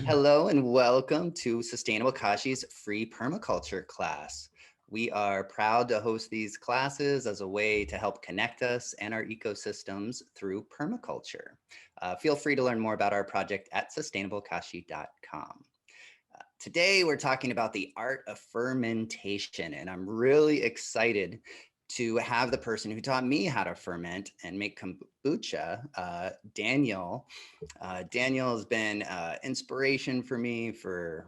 Hello and welcome to Sustainable Kashi's free permaculture class. We are proud to host these classes as a way to help connect us and our ecosystems through permaculture. Feel free to learn more about our project at sustainablekashi.com. Today, we're talking about the art of fermentation, and I'm really excited to have the person who taught me how to ferment and make kombucha, Daniel. Daniel has been inspiration for me for,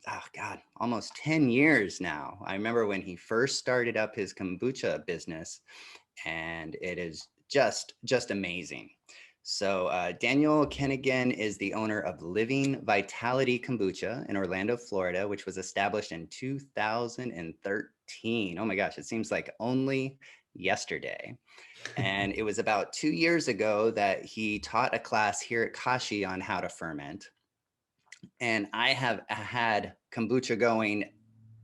oh God, almost 10 years now. I remember when he first started up his kombucha business, and it is just amazing. So Daniel Koenigkann is the owner of Living Vitalitea Kombucha in Orlando, Florida, which was established in 2013. Oh my gosh, it seems like only yesterday. And it was about 2 years ago that he taught a class here at Kashi on how to ferment. And I have had kombucha going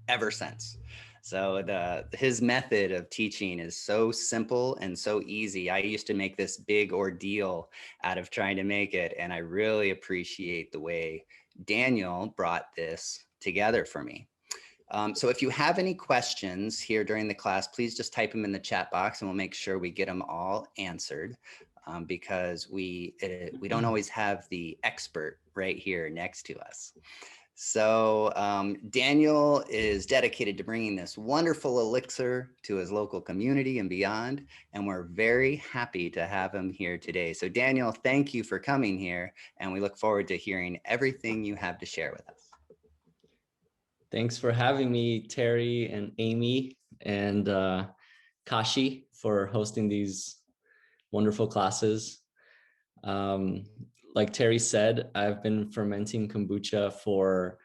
ever since. So his method of teaching is so simple and so easy. I used to make this big ordeal out of trying to make it, and I really appreciate the way Daniel brought this together for me. So if you have any questions here during the class, please just type them in the chat box and we'll make sure we get them all answered, because we don't always have the expert right here next to us. So Daniel is dedicated to bringing this wonderful elixir to his local community and beyond, and we're very happy to have him here today. So Daniel, thank you for coming here, and we look forward to hearing everything you have to share with us. Thanks for having me, Terry and Amy and Kashi, for hosting these wonderful classes. Like Terry said, I've been fermenting kombucha for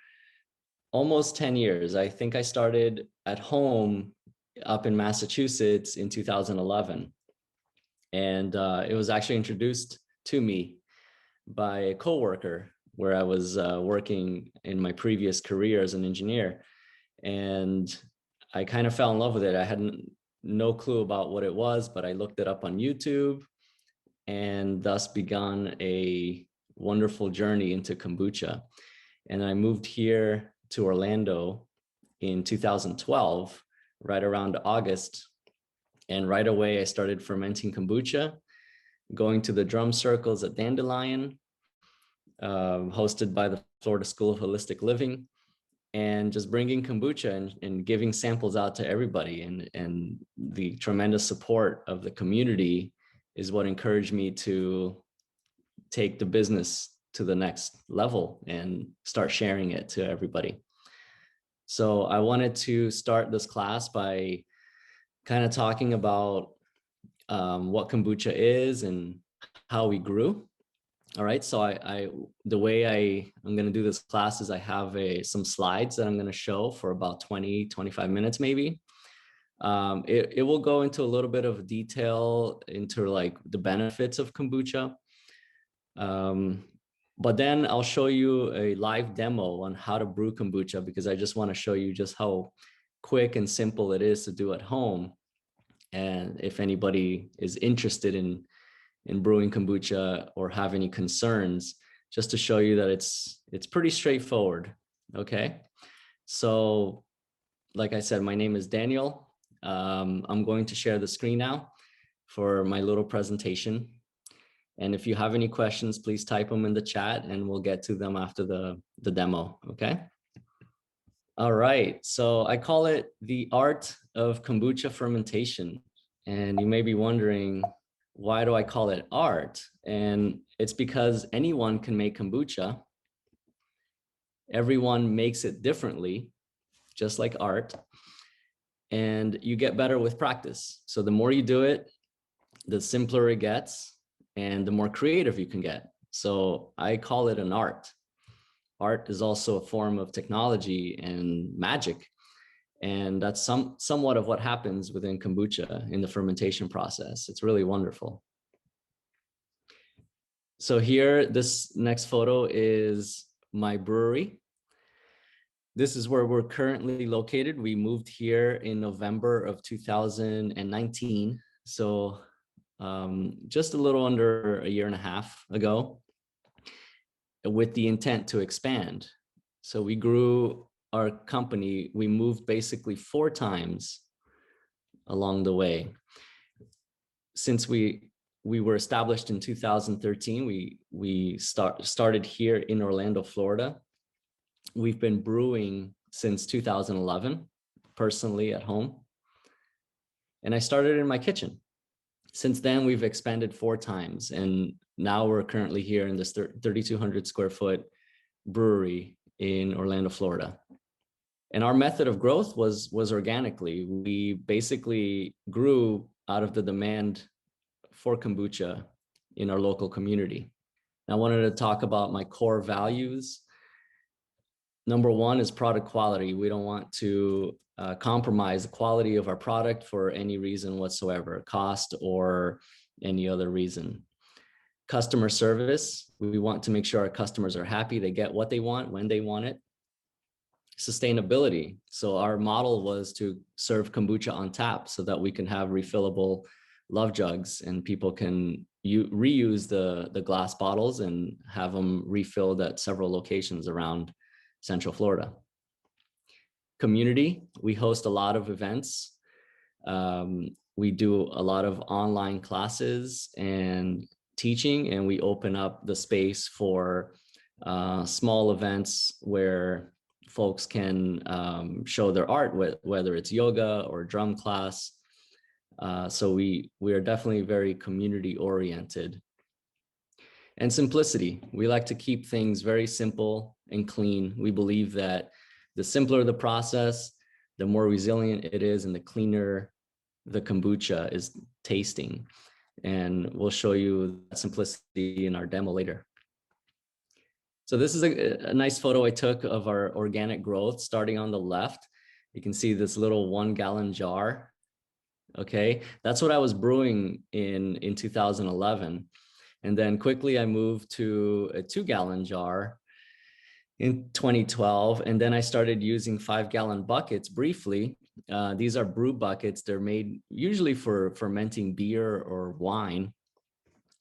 almost 10 years. I think I started at home up in Massachusetts in 2011. And it was actually introduced to me by a coworker where I was working in my previous career as an engineer. And I kind of fell in love with it. I had no clue about what it was, but I looked it up on YouTube, and thus began a wonderful journey into kombucha. And I moved here to Orlando in 2012, right around August. And right away, I started fermenting kombucha, going to the drum circles at Dandelion, hosted by the Florida School of Holistic Living, and just bringing kombucha and giving samples out to everybody. And the tremendous support of the community is what encouraged me to take the business to the next level and start sharing it to everybody. So I wanted to start this class by kind of talking about what kombucha is and how we grew. All right, so the way I'm going to do this class is I have some slides that I'm going to show for about 20-25 minutes maybe. It will go into a little bit of detail into like the benefits of kombucha. But then I'll show you a live demo on how to brew kombucha, because I just want to show you just how quick and simple it is to do at home. And if anybody is interested in brewing kombucha or have any concerns, just to show you that it's pretty straightforward. Okay, so like I said, my name is Daniel. I'm going to share the screen now for my little presentation. And if you have any questions, please type them in the chat and we'll get to them after the demo, okay? All right, so I call it the art of kombucha fermentation. And you may be wondering, why do I call it art? And it's because anyone can make kombucha. Everyone makes it differently, just like art. And you get better with practice. So the more you do it, the simpler it gets and the more creative you can get. So I call it an art. Art is also a form of technology and magic. And that's somewhat of what happens within kombucha in the fermentation process. It's really wonderful. So here, this next photo is my brewery. This is where we're currently located. We moved here in November of 2019. So just a little under a year and a half ago. with the intent to expand. So we grew our company, we moved basically 4 times along the way. Since we were established in 2013, we started here in Orlando, Florida. We've been brewing since 2011, personally at home. And I started in my kitchen. Since then, we've expanded 4 times. And now we're currently here in this 3,200 square foot brewery in Orlando, Florida. And our method of growth was organically. We basically grew out of the demand for kombucha in our local community. I wanted to talk about my core values. Number 1 is product quality. We don't want to compromise the quality of our product for any reason whatsoever, cost or any other reason. Customer service. We want to make sure our customers are happy, they get what they want when they want it. Sustainability. So our model was to serve kombucha on tap so that we can have refillable love jugs and people can reuse the glass bottles and have them refilled at several locations around Central Florida. Community, we host a lot of events. We do a lot of online classes and teaching, and we open up the space for small events where folks can show their art, whether it's yoga or drum class. So we are definitely very community oriented. And simplicity. We like to keep things very simple and clean. We believe that the simpler the process, the more resilient it is, and the cleaner the kombucha is tasting. And we'll show you that simplicity in our demo later. So this is a nice photo I took of our organic growth. Starting on the left, you can see this little 1-gallon jar. Okay, that's what I was brewing in 2011. And then quickly I moved to a 2-gallon jar in 2012. And then I started using 5-gallon buckets briefly. These are brew buckets. They're made usually for fermenting beer or wine.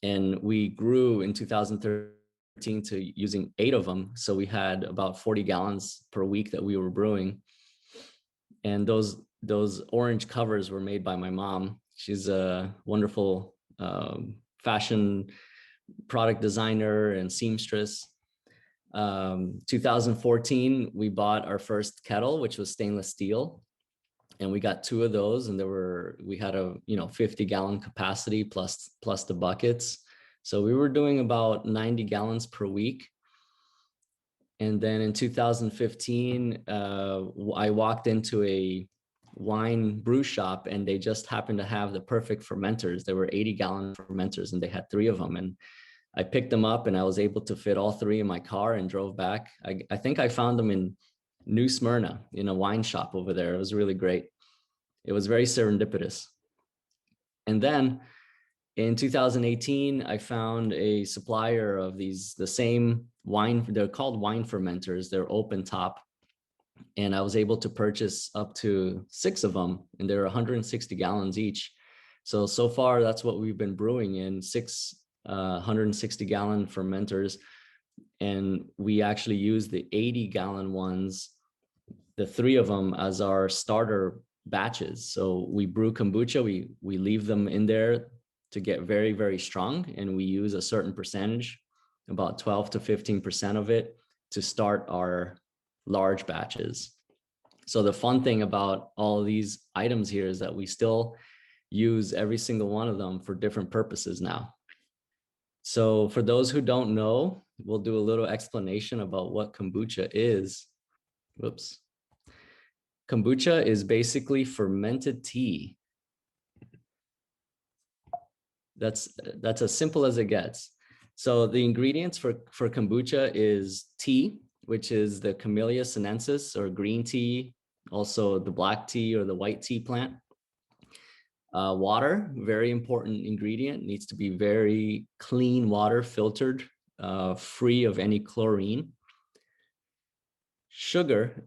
And we grew in 2013 to using 8 of them. So we had about 40 gallons per week that we were brewing. And those orange covers were made by my mom. She's a wonderful fashion product designer and seamstress. 2014, we bought our first kettle, which was stainless steel. And we got 2 of those, and we had a 50-gallon capacity plus the buckets. So we were doing about 90 gallons per week. And then in 2015, I walked into a wine brew shop, and they just happened to have the perfect fermenters. They were 80-gallon fermenters, and they had 3 of them. And I picked them up, and I was able to fit all 3 in my car and drove back. I think I found them in New Smyrna in a wine shop over there. It was really great. It was very serendipitous. And then in 2018, I found a supplier of the same wine. They're called wine fermenters. They're open top. And I was able to purchase up to 6 of them, and they're 160 gallons each. So far, that's what we've been brewing in, 6 160-gallon fermenters. And we actually use the 80-gallon ones, the 3 of them, as our starter batches. So we brew kombucha, we leave them in there to get very, very strong. And we use a certain percentage, about 12 to 15% of it, to start our large batches. So the fun thing about all of these items here is that we still use every single one of them for different purposes now. So for those who don't know, we'll do a little explanation about what kombucha is. Whoops. Kombucha is basically fermented tea. That's as simple as it gets. So the ingredients for kombucha is tea, which is the Camellia sinensis, or green tea, also the black tea or the white tea plant. Water, very important ingredient, needs to be very clean water, filtered, free of any chlorine. Sugar,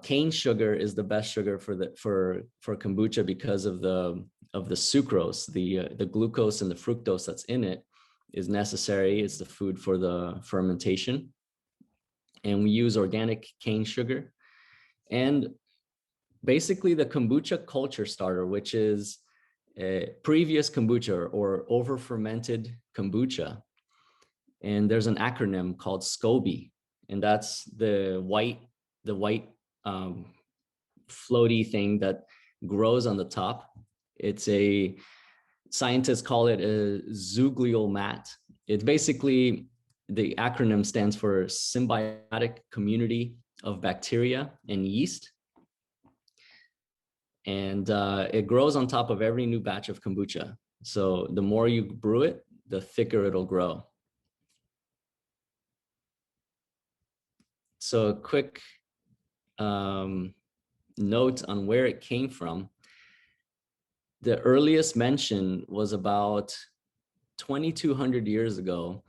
cane sugar is the best sugar for kombucha because of the sucrose, the glucose and the fructose that's in it is necessary. It's the food for the fermentation. and we use organic cane sugar. And basically the kombucha culture starter, which is previous kombucha or over fermented kombucha. And there's an acronym called SCOBY, and that's the white floaty thing that grows on the top. It's a, scientists call it a zooglial mat. It's basically, the acronym stands for symbiotic community of bacteria and yeast. And it grows on top of every new batch of kombucha. So the more you brew it, the thicker it'll grow. So a quick note on where it came from. The earliest mention was about 2,200 years ago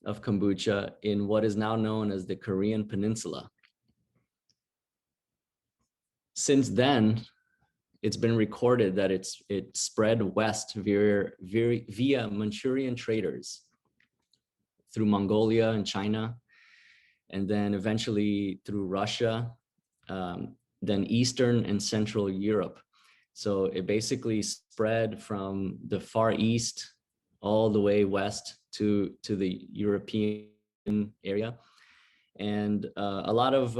of kombucha in what is now known as the Korean Peninsula. Since then, it's been recorded that it spread west via Manchurian traders through Mongolia and China, and then eventually through Russia, then Eastern and Central Europe. So it basically spread from the Far East all the way west to the European area. And a lot of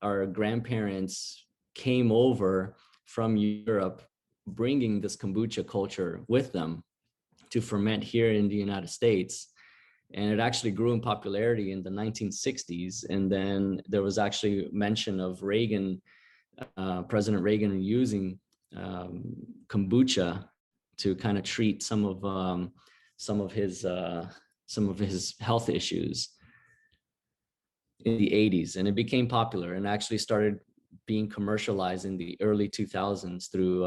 our grandparents came over from Europe, bringing this kombucha culture with them to ferment here in the United States. And it actually grew in popularity in the 1960s. And then there was actually mention of Reagan, President Reagan, using kombucha to kind of treat some of his health issues in the 80s. And it became popular and actually started being commercialized in the early 2000s through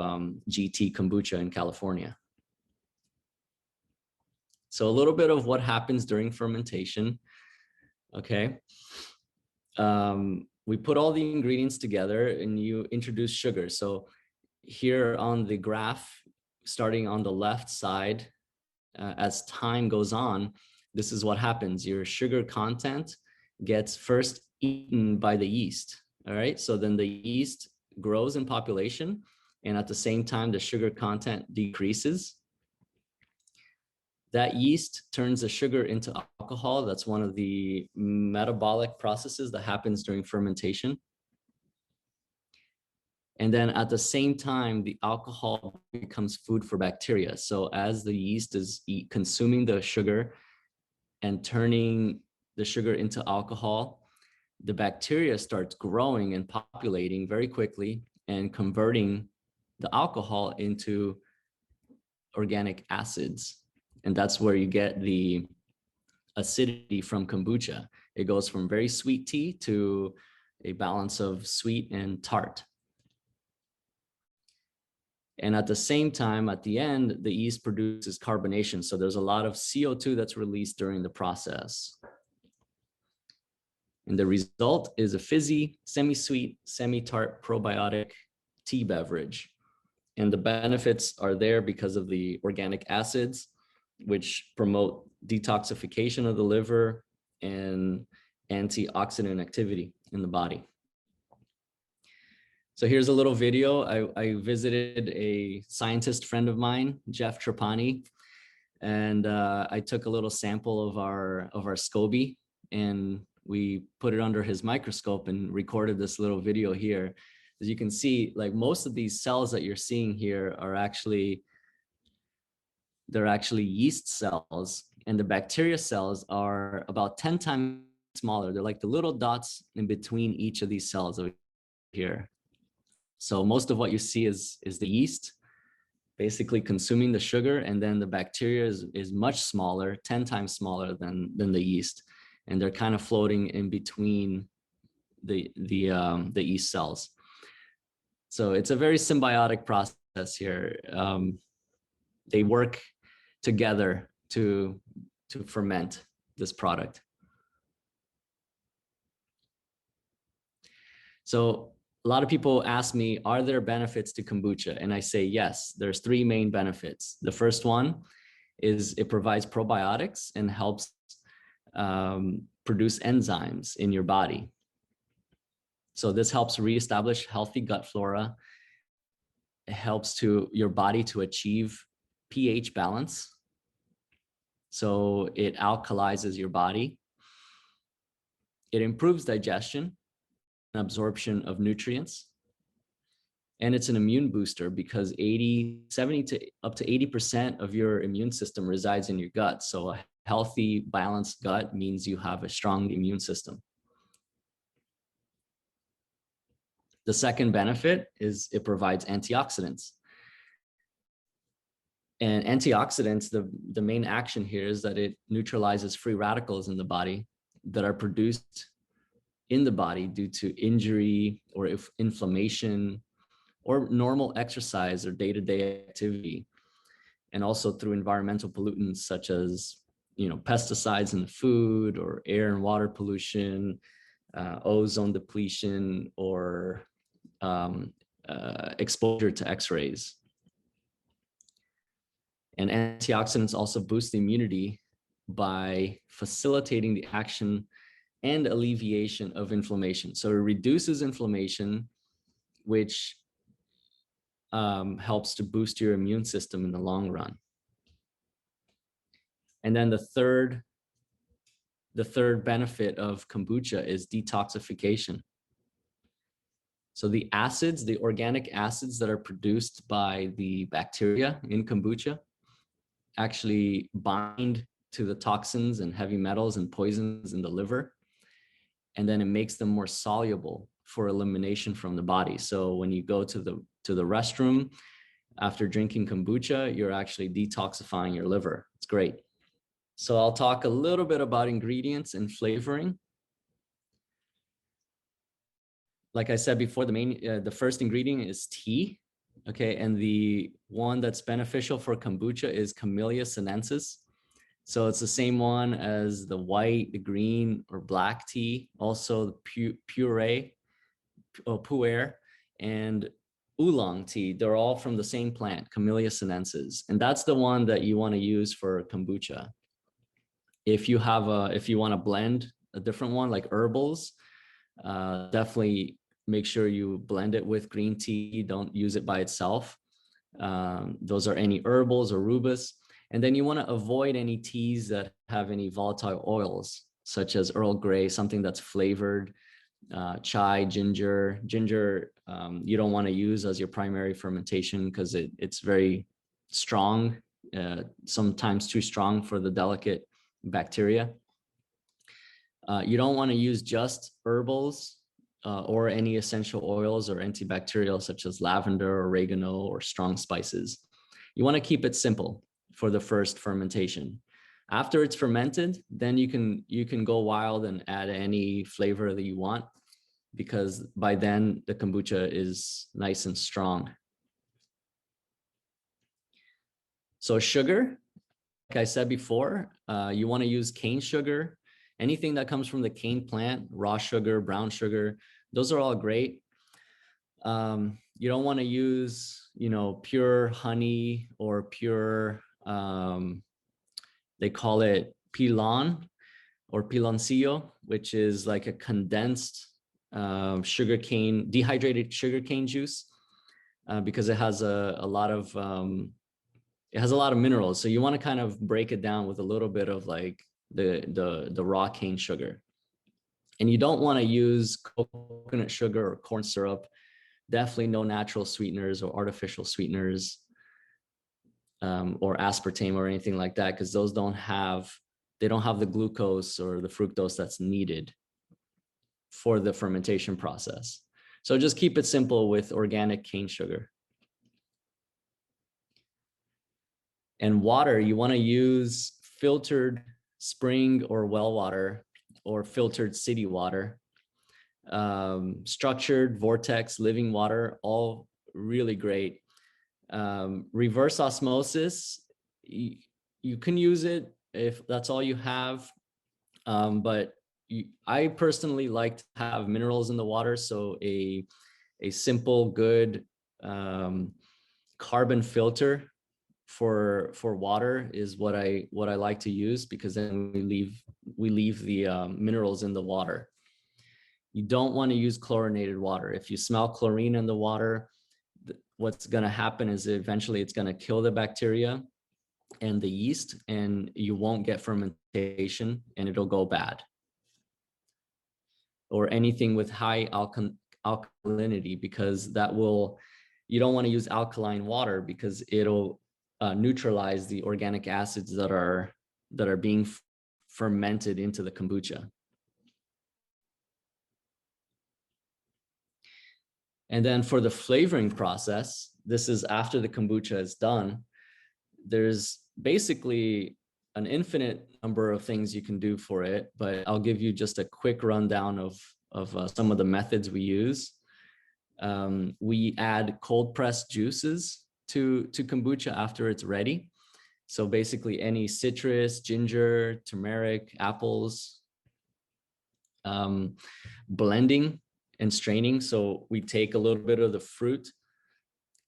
GT Kombucha in California. So a little bit of what happens during fermentation. Okay. We put all the ingredients together and you introduce sugar. So here on the graph, starting on the left side, as time goes on, this is what happens. Your sugar content gets first eaten by the yeast. All right. So then the yeast grows in population, and at the same time, the sugar content decreases. That yeast turns the sugar into alcohol. That's one of the metabolic processes that happens during fermentation. And then at the same time, the alcohol becomes food for bacteria. So as the yeast is consuming the sugar and turning the sugar into alcohol, the bacteria starts growing and populating very quickly and converting the alcohol into organic acids. And that's where you get the acidity from kombucha. It goes from very sweet tea to a balance of sweet and tart. And at the same time, at the end, the yeast produces carbonation. So there's a lot of CO2 that's released during the process. And the result is a fizzy, semi-sweet, semi-tart probiotic tea beverage. And the benefits are there because of the organic acids, which promote detoxification of the liver and antioxidant activity in the body. So here's a little video. I visited a scientist friend of mine, Jeff Trapani, and I took a little sample of our SCOBY, and we put it under his microscope and recorded this little video here. As you can see, like most of these cells that you're seeing here are they're actually yeast cells, and the bacteria cells are about 10 times smaller. They're like the little dots in between each of these cells over here. So most of what you see is the yeast basically consuming the sugar, and then the bacteria is much smaller, 10 times smaller than the yeast. And they're kind of floating in between the yeast cells. So it's a very symbiotic process here. They work together to ferment this product. So a lot of people ask me, are there benefits to kombucha? And I say, yes, there's three main benefits. The first one is it provides probiotics and helps produce enzymes in your body. So this helps reestablish healthy gut flora. It helps your body to achieve pH balance. So it alkalizes your body. It improves digestion and absorption of nutrients. And it's an immune booster because 70 to up to 80% of your immune system resides in your gut. So a healthy, balanced gut means you have a strong immune system. The second benefit is it provides antioxidants. And antioxidants, the main action here is that it neutralizes free radicals in the body that are produced in the body due to injury or inflammation or normal exercise or day-to-day activity, and also through environmental pollutants such as, pesticides in the food or air and water pollution, ozone depletion, or exposure to X-rays. And antioxidants also boost the immunity by facilitating the action and alleviation of inflammation. So it reduces inflammation, which helps to boost your immune system in the long run. And then the third benefit of kombucha is detoxification. So the acids, the organic acids that are produced by the bacteria in kombucha actually bind to the toxins and heavy metals and poisons in the liver. And then it makes them more soluble for elimination from the body. So when you go to the restroom after drinking kombucha, you're actually detoxifying your liver. It's great. So I'll talk a little bit about ingredients and flavoring. Like I said before, the first ingredient is tea. Okay, and the one that's beneficial for kombucha is Camellia sinensis. So it's the same one as the white, the green, or black tea. Also the pu'er, and oolong tea. They're all from the same plant, Camellia sinensis, and that's the one that you want to use for kombucha. If you want to blend a different one like herbals, definitely make sure you blend it with green tea. Don't use it by itself. Those are any herbals or rubus. And then you want to avoid any teas that have any volatile oils, such as Earl Grey, something that's flavored, chai, ginger. Ginger, you don't want to use as your primary fermentation because it's very strong, sometimes too strong for the delicate bacteria. You don't want to use just herbals or any essential oils or antibacterial such as lavender, oregano, or strong spices. You want to keep it simple for the first fermentation. After it's fermented, then you can go wild and add any flavor that you want, because by then the kombucha is nice and strong. So sugar, like I said before, you want to use cane sugar. Anything that comes from the cane plant, raw sugar, brown sugar, those are all great. You don't want to use, pure honey or pure, they call it pilon or piloncillo, which is like a condensed dehydrated sugarcane juice, because it has a lot of minerals. So you want to kind of break it down with a little bit of like the raw cane sugar. And you don't want to use coconut sugar or corn syrup. Definitely no natural sweeteners or artificial sweeteners, or aspartame or anything like that, because those don't have the glucose or the fructose that's needed for the fermentation process. So just keep it simple with organic cane sugar. And water, you want to use filtered spring or well water or filtered city water. Structured, vortex, living water, all really great. Reverse osmosis, you can use it if that's all you have, but I personally like to have minerals in the water, so a simple, good carbon filter for water is what I like to use, because then we leave the minerals in the water. You don't want to use chlorinated water. If you smell chlorine in the water, what's going to happen is eventually it's going to kill the bacteria and the yeast, and you won't get fermentation, and it'll go bad. Or anything with high alkalinity, because you don't want to use alkaline water, because it'll neutralize the organic acids that are being fermented into the kombucha. And then for the flavoring process, this is after the kombucha is done. There's basically an infinite number of things you can do for it, but I'll give you just a quick rundown of some of the methods we use. We add cold pressed juices to kombucha after it's ready. So basically any citrus, ginger, turmeric, apples, blending and straining. So we take a little bit of the fruit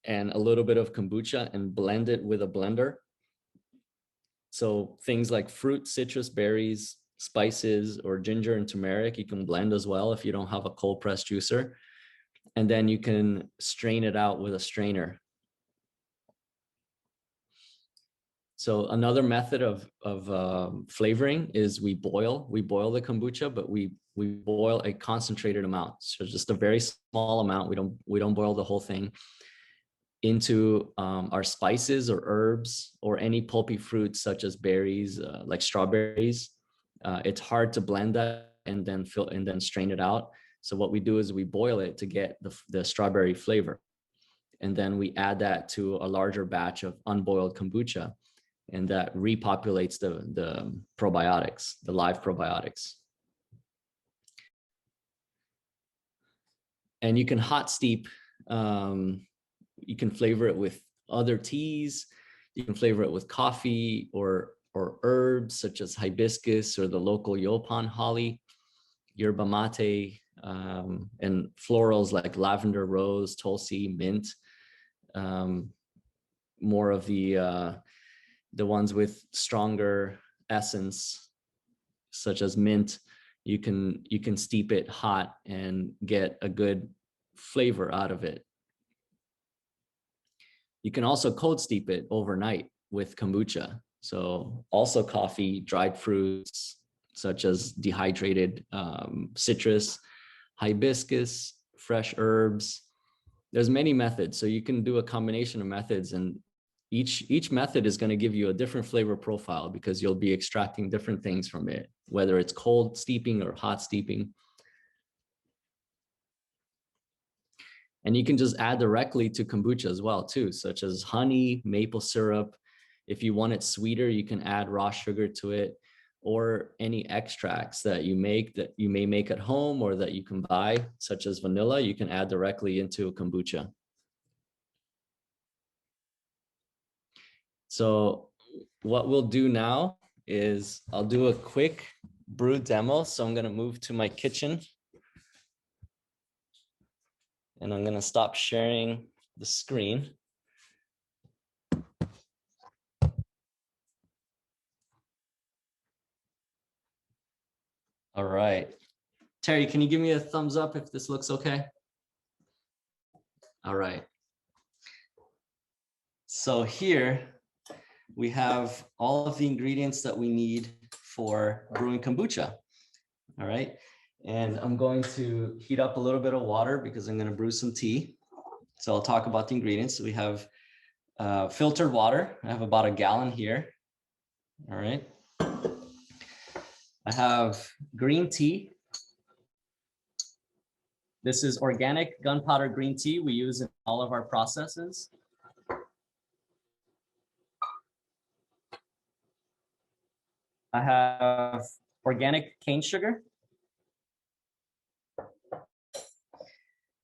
and a little bit of kombucha and blend it with a blender. So things like fruit, citrus, berries, spices, or ginger and turmeric, you can blend as well if you don't have a cold press juicer. And then you can strain it out with a strainer. So another method of flavoring is we boil the kombucha, but we boil a concentrated amount. So just a very small amount. We don't boil the whole thing into our spices or herbs or any pulpy fruits such as berries, like strawberries. It's hard to blend that and then strain it out. So what we do is we boil it to get the strawberry flavor. And then we add that to a larger batch of unboiled kombucha. And that repopulates the probiotics, the live probiotics. And you can hot steep, you can flavor it with other teas, you can flavor it with coffee or herbs such as hibiscus or the local Yopan holly, yerba mate, and florals like lavender, rose, tulsi, mint. More of the ones with stronger essence, such as mint, you can steep it hot and get a good flavor out of it. You can also cold steep it overnight with kombucha. So also coffee, dried fruits, such as dehydrated citrus, hibiscus, fresh herbs. There's many methods. So you can do a combination of methods, and each method is going to give you a different flavor profile because you'll be extracting different things from it, whether it's cold steeping or hot steeping. And you can just add directly to kombucha as well too, such as honey, maple syrup. If you want it sweeter, you can add raw sugar to it, or any extracts that you may make at home or that you can buy, such as vanilla, you can add directly into a kombucha. So what we'll do now is I'll do a quick brew demo. So I'm going to move to my kitchen and I'm going to stop sharing the screen. All right. Terry, can you give me a thumbs up if this looks okay? All right. So here we have all of the ingredients that we need for brewing kombucha. All right. And I'm going to heat up a little bit of water because I'm going to brew some tea. So I'll talk about the ingredients. We have filtered water. I have about a gallon here. All right. I have green tea. This is organic gunpowder green tea we use in all of our processes. I have organic cane sugar.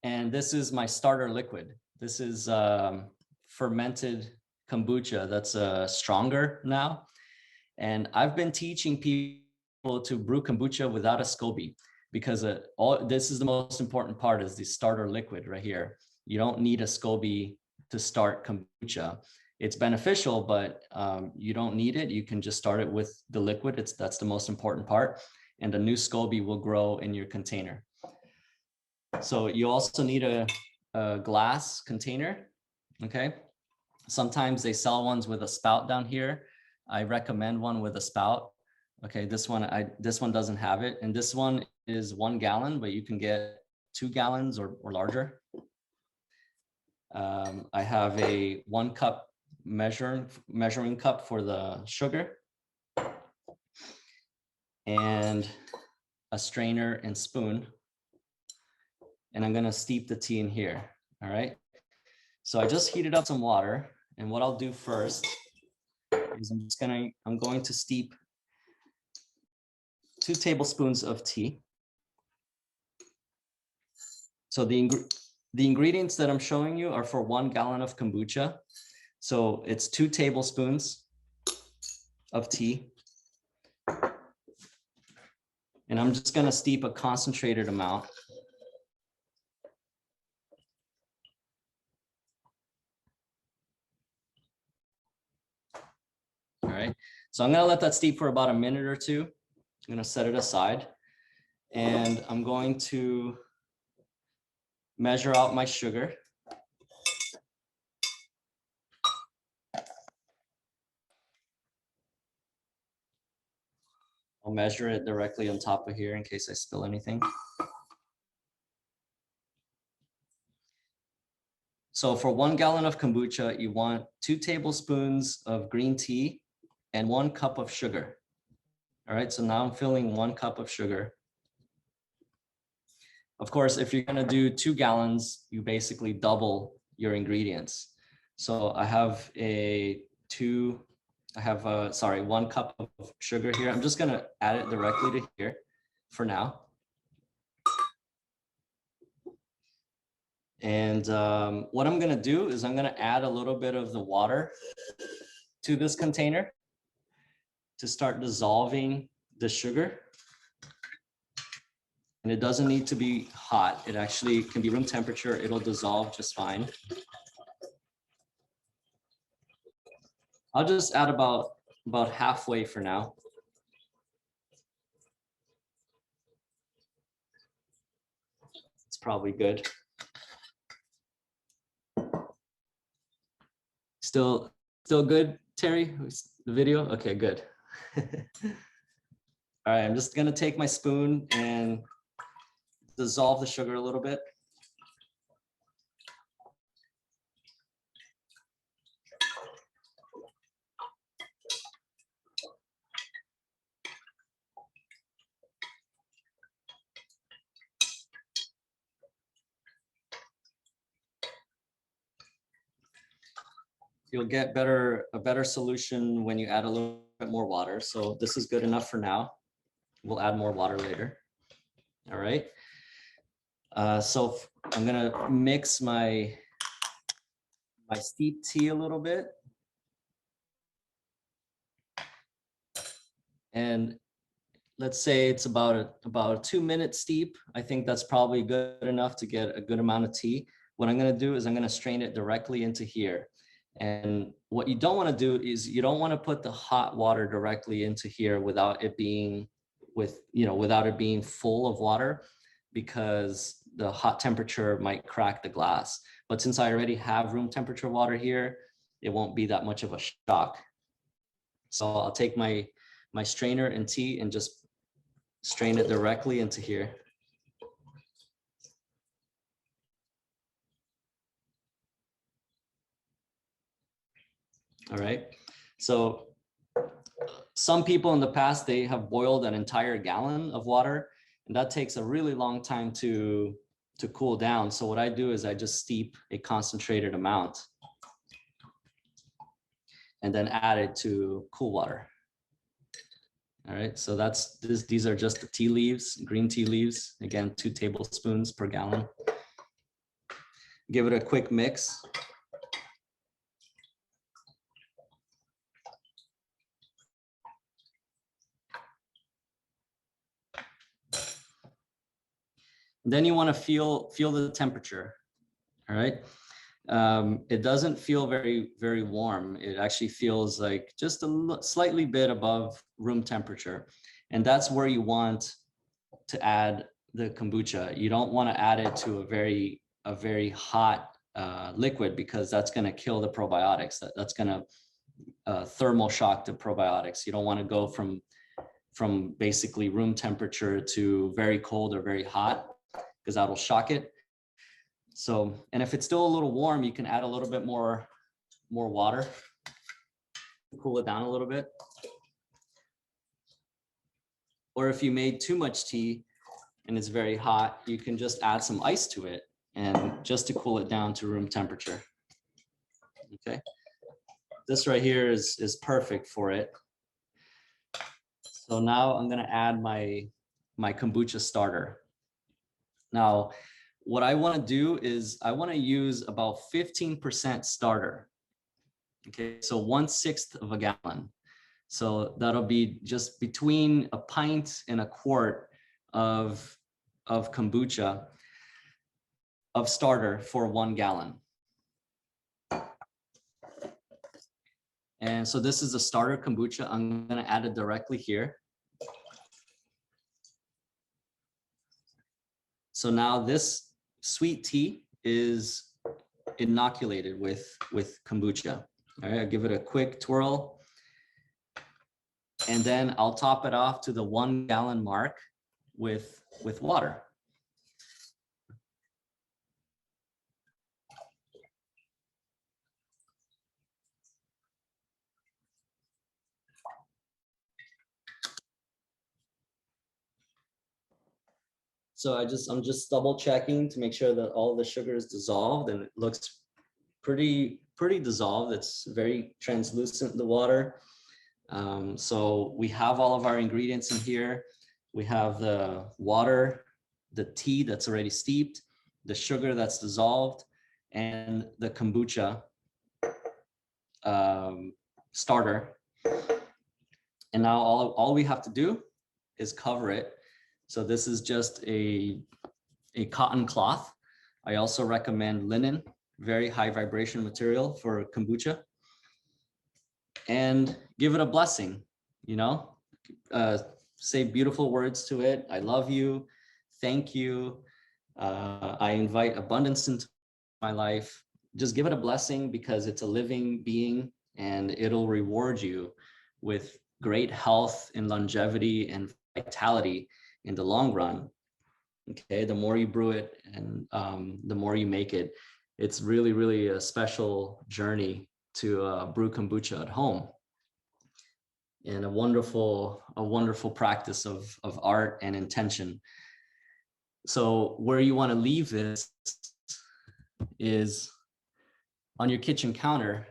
And this is my starter liquid. This is fermented kombucha that's stronger now. And I've been teaching people to brew kombucha without a SCOBY because this is the most important part, is the starter liquid right here. You don't need a SCOBY to start kombucha. it's beneficial, but you don't need it. You can just start it with the liquid. That's the most important part. And a new SCOBY will grow in your container. So you also need a glass container, okay? Sometimes they sell ones with a spout down here. I recommend one with a spout. Okay, this one doesn't have it. And this one is 1 gallon, but you can get 2 gallons or larger. I have a 1 cup measuring cup for the sugar, and a strainer and spoon. And I'm gonna steep the tea in here, all right? So I just heated up some water, and what I'll do first is I'm going to steep 2 tablespoons of tea. So the ingredients that I'm showing you are for 1 gallon of kombucha. So it's 2 tablespoons of tea. And I'm just gonna steep a concentrated amount. All right, so I'm gonna let that steep for about a minute or two. I'm gonna set it aside, and I'm going to measure out my sugar. I'll measure it directly on top of here in case I spill anything. So for 1 gallon of kombucha, you want 2 tablespoons of green tea and 1 cup of sugar. All right, so now I'm filling 1 cup of sugar. Of course, if you're gonna do 2 gallons, you basically double your ingredients. So I have 1 cup of sugar here. I'm just gonna add it directly to here for now. And what I'm gonna do is I'm gonna add a little bit of the water to this container to start dissolving the sugar. And it doesn't need to be hot. It actually can be room temperature. It'll dissolve just fine. I'll just add about halfway for now. It's probably good. Still good, Terry? The video? Okay, good. All right, I'm just gonna take my spoon and dissolve the sugar a little bit. You'll get a better solution when you add a little bit more water. So this is good enough for now. We'll add more water later. All right. So I'm gonna mix my steep tea a little bit. And let's say it's about a 2-minute steep. I think that's probably good enough to get a good amount of tea. What I'm gonna do is I'm gonna strain it directly into here. And what you don't want to do is you don't want to put the hot water directly into here without it being full of water, because the hot temperature might crack the glass. But since I already have room temperature water here, it won't be that much of a shock. So I'll take my strainer and tea and just strain it directly into here. All right, so some people in the past, they have boiled an entire gallon of water, and that takes a really long time to cool down. So what I do is I just steep a concentrated amount and then add it to cool water. All right, so these are just the tea leaves, green tea leaves. Again, 2 tablespoons per gallon. Give it a quick mix. Then you want to feel the temperature. All right. It doesn't feel very, very warm. It actually feels like just a slightly bit above room temperature. And that's where you want to add the kombucha. You don't want to add it to a very hot liquid, because that's going to kill the probiotics. That's going to thermal shock the probiotics. You don't want to go from basically room temperature to very cold or very hot, because that'll shock it. So, and if it's still a little warm, you can add a little bit more water, cool it down a little bit. Or if you made too much tea and it's very hot, you can just add some ice to it, and just to cool it down to room temperature. Okay, this right here is perfect for it. So now I'm gonna add my kombucha starter. Now, what I want to do is I want to use about 15% starter. Okay, so 1/6 of a gallon. So that'll be just between a pint and a quart of kombucha of starter for 1 gallon. And so this is a starter kombucha. I'm going to add it directly here. So now this sweet tea is inoculated with kombucha. All right, I'll give it a quick twirl. And then I'll top it off to the 1 gallon mark with water. So I'm just double checking to make sure that all the sugar is dissolved, and it looks pretty dissolved. It's very translucent, the water. So we have all of our ingredients in here. We have the water, the tea that's already steeped, the sugar that's dissolved, and the kombucha starter. And now all we have to do is cover it. So this is just a cotton cloth. I also recommend linen, very high vibration material for kombucha. And give it a blessing, you know, say beautiful words to it. I love you. Thank you. I invite abundance into my life. Just give it a blessing, because it's a living being, and it'll reward you with great health and longevity and vitality in the long run. Okay, the more you brew it and the more you make it, it's really, really a special journey to brew kombucha at home, and a wonderful practice of art and intention. So where you want to leave this is on your kitchen counter,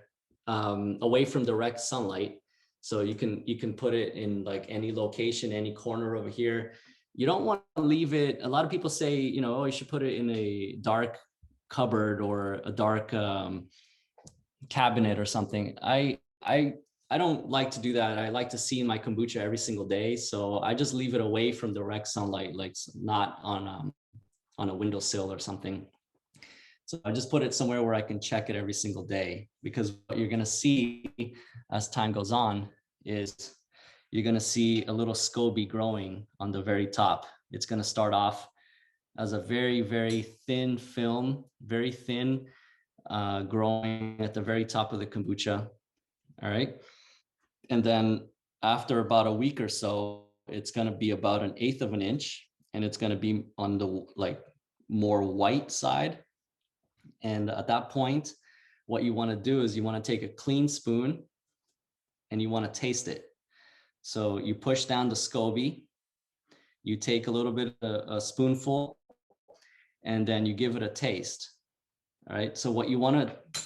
away from direct sunlight. So you can put it in like any location, any corner over here. You don't want to leave it. A lot of people say, you know, oh, you should put it in a dark cupboard or a dark cabinet or something. I don't like to do that. I like to see my kombucha every single day. So I just leave it away from direct sunlight, like not on a windowsill or something. So I just put it somewhere where I can check it every single day, because what you're going to see as time goes on is you're going to see a little SCOBY growing on the very top. It's going to start off as a very, very thin film, very thin, growing at the very top of the kombucha. All right. And then after about a week or so, it's going to be about 1/8 of an inch, and it's going to be on the like more white side. And at that point, what you want to do is you want to take a clean spoon and you want to taste it. So you push down the SCOBY, you take a little bit, a spoonful, and then you give it a taste. All right. So what you want to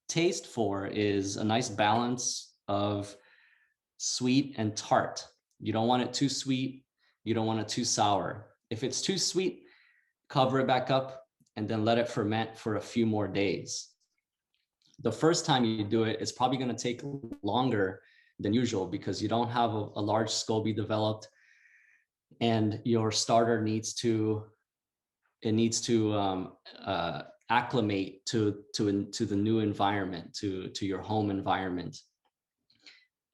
taste for is a nice balance of sweet and tart. You don't want it too sweet. You don't want it too sour. If it's too sweet, cover it back up and then let it ferment for a few more days. The first time you do it, it's probably going to take longer than usual, because you don't have a large SCOBY developed, and your starter needs to acclimate to the new environment, to your home environment.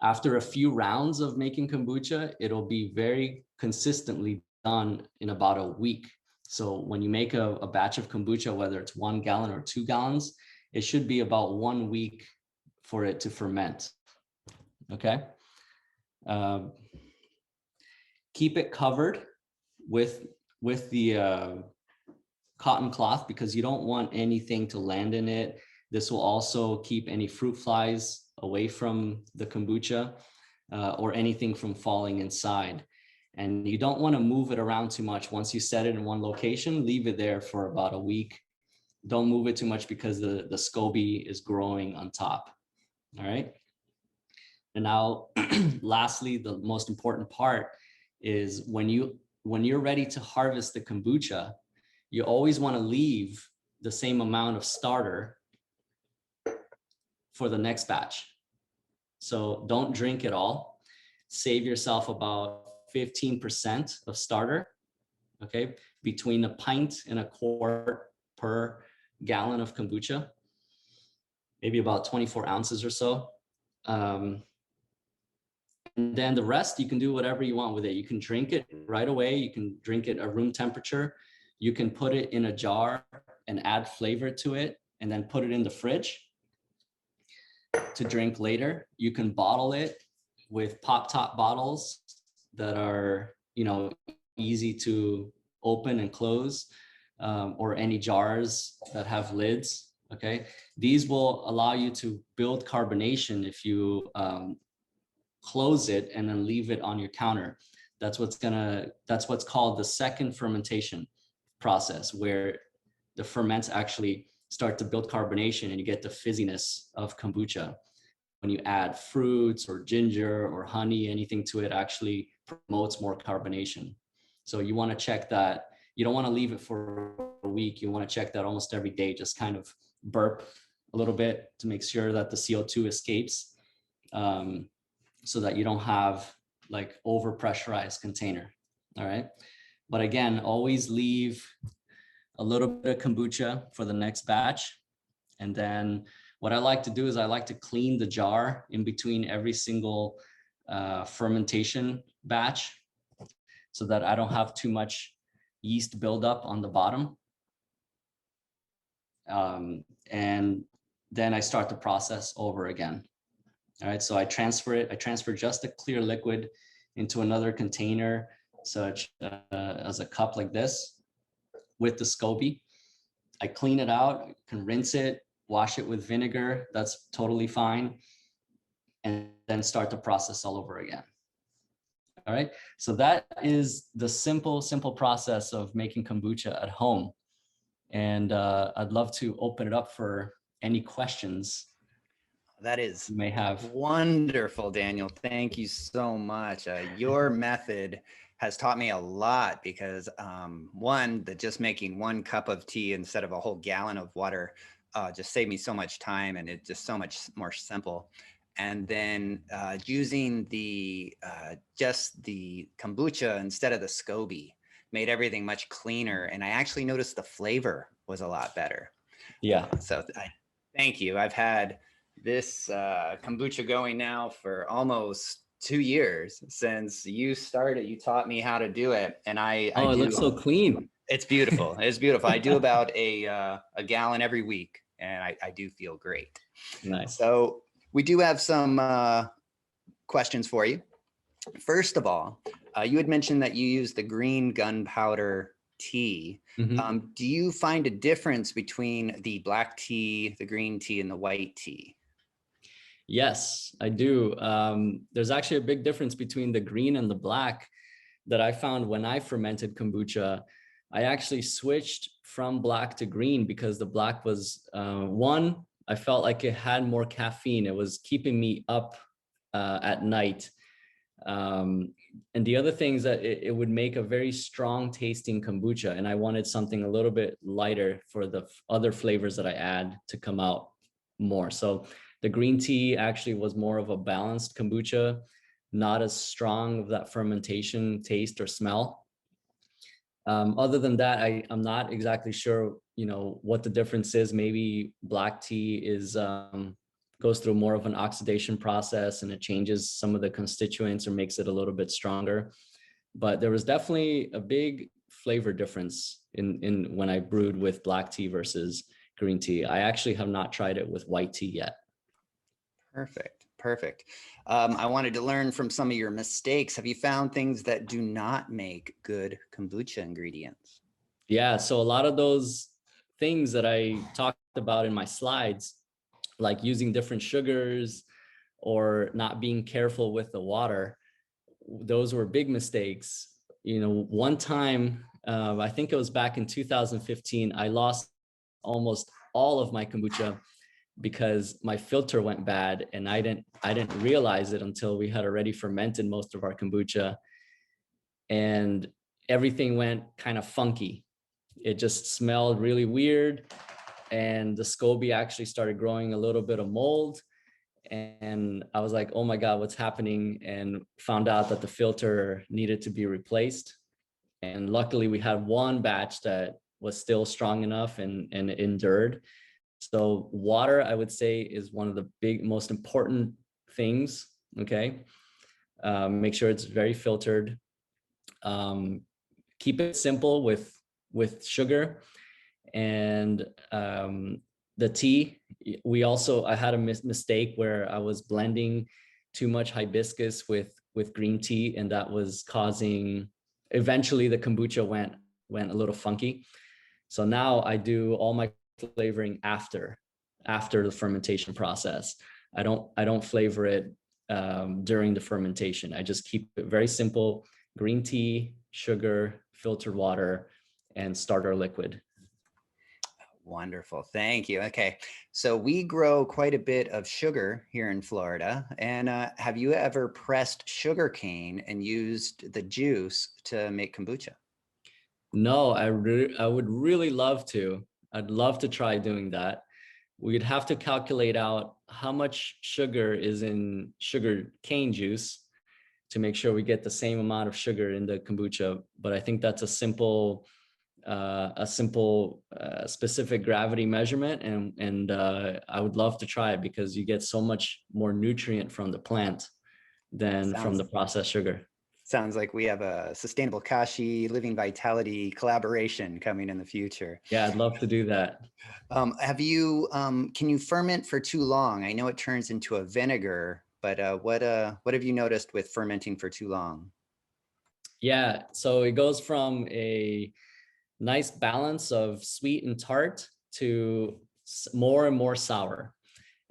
After a few rounds of making kombucha, it'll be very consistently done in about a week. So when you make a batch of kombucha, whether it's 1 gallon or 2 gallons, it should be about 1 week for it to ferment. Okay. Keep it covered with the cotton cloth, because you don't want anything to land in it. This will also keep any fruit flies away from the kombucha, or anything from falling inside. And you don't want to move it around too much. Once you set it in one location, leave it there for about a week. Don't move it too much, because the SCOBY is growing on top. All right. And now, lastly, the most important part is when you're ready to harvest the kombucha, you always want to leave the same amount of starter for the next batch. So don't drink it all. Save yourself about 15% of starter, okay, between a pint and a quart per gallon of kombucha, maybe about 24 ounces or so. And then the rest, you can do whatever you want with it. You can drink it right away. You can drink it at room temperature. You can put it in a jar and add flavor to it, and then put it in the fridge to drink later. You can bottle it with pop top bottles that are, easy to open and close, or any jars that have lids. Okay. These will allow you to build carbonation if you close it and then leave it on your counter. That's what's called the second fermentation process, where the ferments actually start to build carbonation and you get the fizziness of kombucha. When you add fruits or ginger or honey, anything to it actually promotes more carbonation. So you want to check that. You don't want to leave it for a week. You want to check that almost every day. Just kind of burp a little bit to make sure that the CO2 escapes, so that you don't have like over pressurized container. All right. But again, always leave a little bit of kombucha for the next batch. And then what I like to do is I like to clean the jar in between every single fermentation batch, so that I don't have too much yeast buildup on the bottom. And then I start the process over again. All right, so I transfer just a clear liquid into another container, such as a cup like this, with the SCOBY. I clean it out, you can rinse it, wash it with vinegar, that's totally fine, and then start the process all over again. All right, so that is the simple process of making kombucha at home. And I'd love to open it up for any questions that is you may have. Wonderful, Daniel. Thank you so much. Your method has taught me a lot, because one, that just making 1 cup of tea instead of a whole gallon of water just saved me so much time, and it's just so much more simple. And then using just the kombucha instead of the SCOBY made everything much cleaner, and I actually noticed the flavor was a lot better. Yeah. So thank you. I've had this kombucha going now for almost 2 years since you started. You taught me how to do it, and it looks so clean. It's beautiful. It's beautiful. I do about a gallon every week, and I do feel great. Nice. So we do have some questions for you. First of all, you had mentioned that you use the green gunpowder tea. Mm-hmm. Do you find a difference between the black tea, the green tea, and the white tea? Yes, I do. There's actually a big difference between the green and the black that I found when I fermented kombucha. I actually switched from black to green because the black was, one, I felt like it had more caffeine. It was keeping me up at night. And the other thing is that it would make a very strong tasting kombucha, and I wanted something a little bit lighter for the other flavors that I add to come out more. So the green tea actually was more of a balanced kombucha, not as strong of that fermentation taste or smell. Other than that, I'm not exactly sure, what the difference is. Maybe black tea is goes through more of an oxidation process and it changes some of the constituents or makes it a little bit stronger. But there was definitely a big flavor difference in when I brewed with black tea versus green tea. I actually have not tried it with white tea yet. Perfect. Perfect. I wanted to learn from some of your mistakes. Have you found things that do not make good kombucha ingredients? Yeah, so a lot of those things that I talked about in my slides, like using different sugars or not being careful with the water, those were big mistakes. One time, I think it was back in 2015, I lost almost all of my kombucha because my filter went bad, and I didn't realize it until we had already fermented most of our kombucha, and everything went kind of funky. It just smelled really weird, and the SCOBY actually started growing a little bit of mold. And I was like, oh my God, what's happening? And found out that the filter needed to be replaced. And luckily we had one batch that was still strong enough and endured. So water, I would say, is one of the most important things. Okay. Make sure it's very filtered. Keep it simple with sugar. And the tea, I had a mistake where I was blending too much hibiscus with green tea, and that was causing, eventually the kombucha went a little funky. So now I do all my flavoring after the fermentation process. I don't flavor it during the fermentation. I just keep it very simple: green tea, sugar, filtered water, and starter liquid. Wonderful. Thank you. Okay. So we grow quite a bit of sugar here in Florida. And have you ever pressed sugar cane and used the juice to make kombucha? No, I would really love to. I'd love to try doing that. We'd have to calculate out how much sugar is in sugar cane juice to make sure we get the same amount of sugar in the kombucha. But I think that's a simple specific gravity measurement, and I would love to try it because you get so much more nutrient from the plant than from the processed sugar. Sounds like we have a sustainable Kashi Living Vitality collaboration coming in the future. Yeah, I'd love to do that. Can you ferment for too long? I know it turns into a vinegar, but what have you noticed with fermenting for too long? Yeah, so it goes from a nice balance of sweet and tart to more and more sour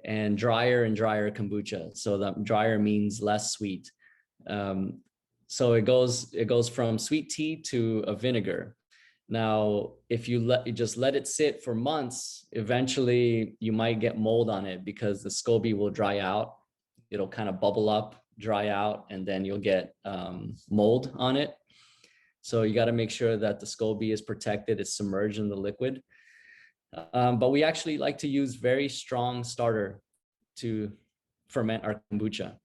and drier kombucha. So that drier means less sweet. So it goes from sweet tea to a vinegar. Now, if you just let it sit for months, eventually you might get mold on it because the SCOBY will dry out. It'll kind of bubble up, dry out, and then you'll get mold on it. So you got to make sure that the SCOBY is protected, it's submerged in the liquid. But we actually like to use very strong starter to ferment our kombucha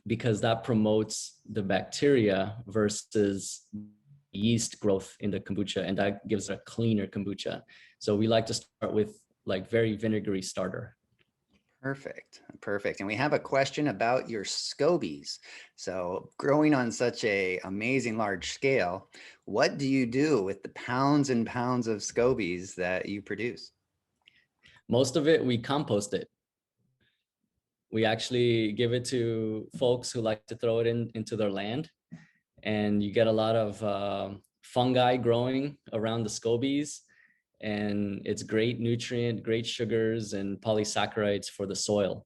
because that promotes the bacteria versus yeast growth in the kombucha, and that gives a cleaner kombucha. So we like to start with like very vinegary starter. Perfect. Perfect. And we have a question about your scobies. So growing on such a amazing large scale, what do you do with the pounds and pounds of scobies that you produce? Most of it, we compost it. We actually give it to folks who like to throw it into their land, and you get a lot of fungi growing around the scobies, and it's great nutrient, great sugars and polysaccharides for the soil.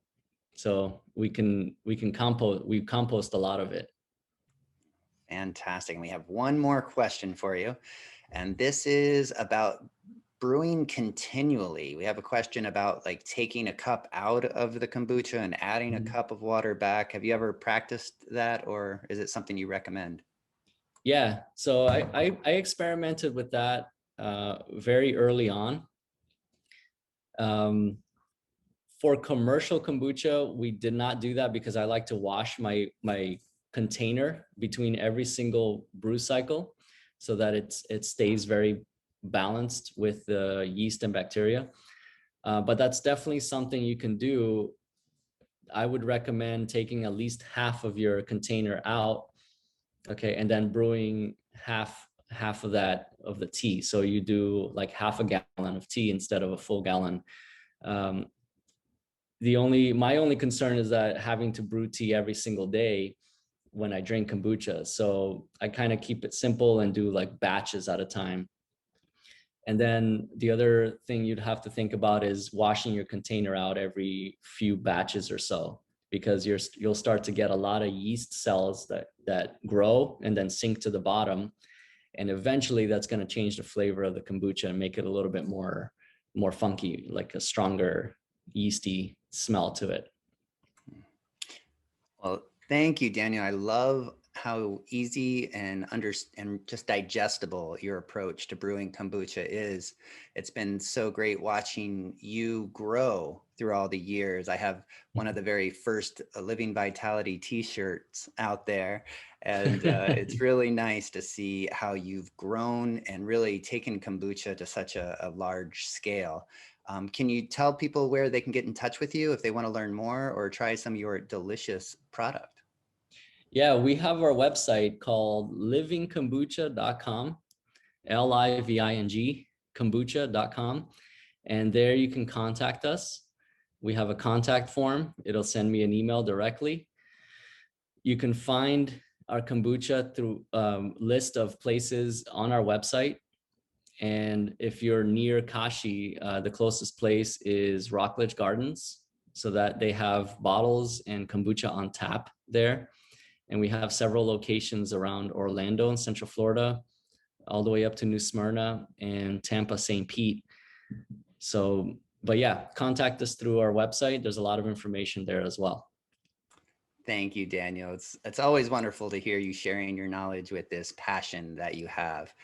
So we compost a lot of it. Fantastic. And we have one more question for you, and this is about brewing continually. We have a question about like taking a cup out of the kombucha and adding a cup of water back. Have you ever practiced that, or is it something you recommend? Yeah, so I experimented with that very early on. For commercial kombucha, we did not do that because I like to wash my container between every single brew cycle. so that it stays very balanced with the yeast and bacteria. But that's definitely something you can do. I would recommend taking at least half of your container out, okay, and then brewing half of that of the tea. So you do like half a gallon of tea instead of a full gallon. Um, my only concern is that having to brew tea every single day when I drink kombucha. So I kind of keep it simple and do like batches at a time. And then the other thing you'd have to think about is washing your container out every few batches or so, because you'll start to get a lot of yeast cells that grow and then sink to the bottom. And eventually that's going to change the flavor of the kombucha and make it a little bit more funky, like a stronger yeasty smell to it. Well, thank you, Daniel. I love how easy and just digestible your approach to brewing kombucha is. It's been so great watching you grow through all the years. I have one of the very first Living Vitality t-shirts out there, and it's really nice to see how you've grown and really taken kombucha to such a large scale. Can you tell people where they can get in touch with you if they want to learn more or try some of your delicious product? Yeah, we have our website called livingkombucha.com, LIVING kombucha.com. And there you can contact us. We have a contact form. It'll send me an email directly. You can find our kombucha through list of places on our website. And if you're near Kashi, the closest place is Rockledge Gardens, so that they have bottles and kombucha on tap there. And we have several locations around Orlando and Central Florida, all the way up to New Smyrna and Tampa, St. Pete. So, but yeah, contact us through our website. There's a lot of information there as well. Thank you, Daniel. It's always wonderful to hear you sharing your knowledge with this passion that you have.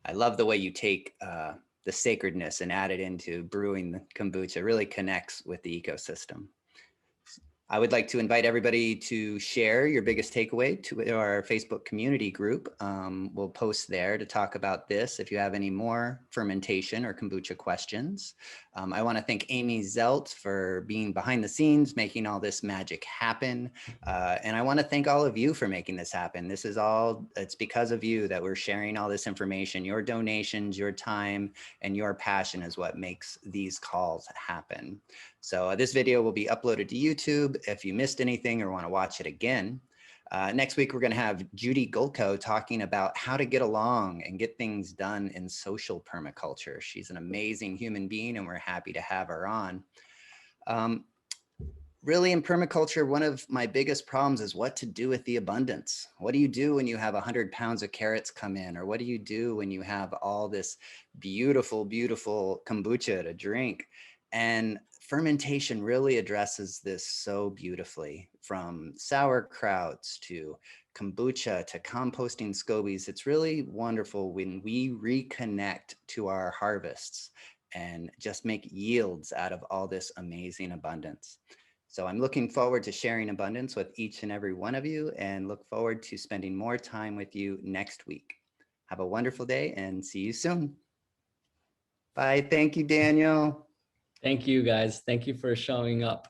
I love the way you take the sacredness and add it into brewing the kombucha. It really connects with the ecosystem. I would like to invite everybody to share your biggest takeaway to our Facebook community group. We'll post there to talk about this if you have any more fermentation or kombucha questions. I want to thank Amy Zelt for being behind the scenes, making all this magic happen. And I want to thank all of you for making this happen. It's because of you that we're sharing all this information. Your donations, your time, and your passion is what makes these calls happen. So this video will be uploaded to YouTube if you missed anything or want to watch it again. Next week, we're going to have Judy Golko talking about how to get along and get things done in social permaculture. She's an amazing human being, and we're happy to have her on. Really, in permaculture, one of my biggest problems is what to do with the abundance. What do you do when you have 100 pounds of carrots come in? Or what do you do when you have all this beautiful, beautiful kombucha to drink? And fermentation really addresses this so beautifully, from sauerkrauts to kombucha to composting scobies. It's really wonderful when we reconnect to our harvests and just make yields out of all this amazing abundance. So I'm looking forward to sharing abundance with each and every one of you, and look forward to spending more time with you next week. Have a wonderful day and see you soon. Bye. Thank you, Daniel. Thank you, guys. Thank you for showing up.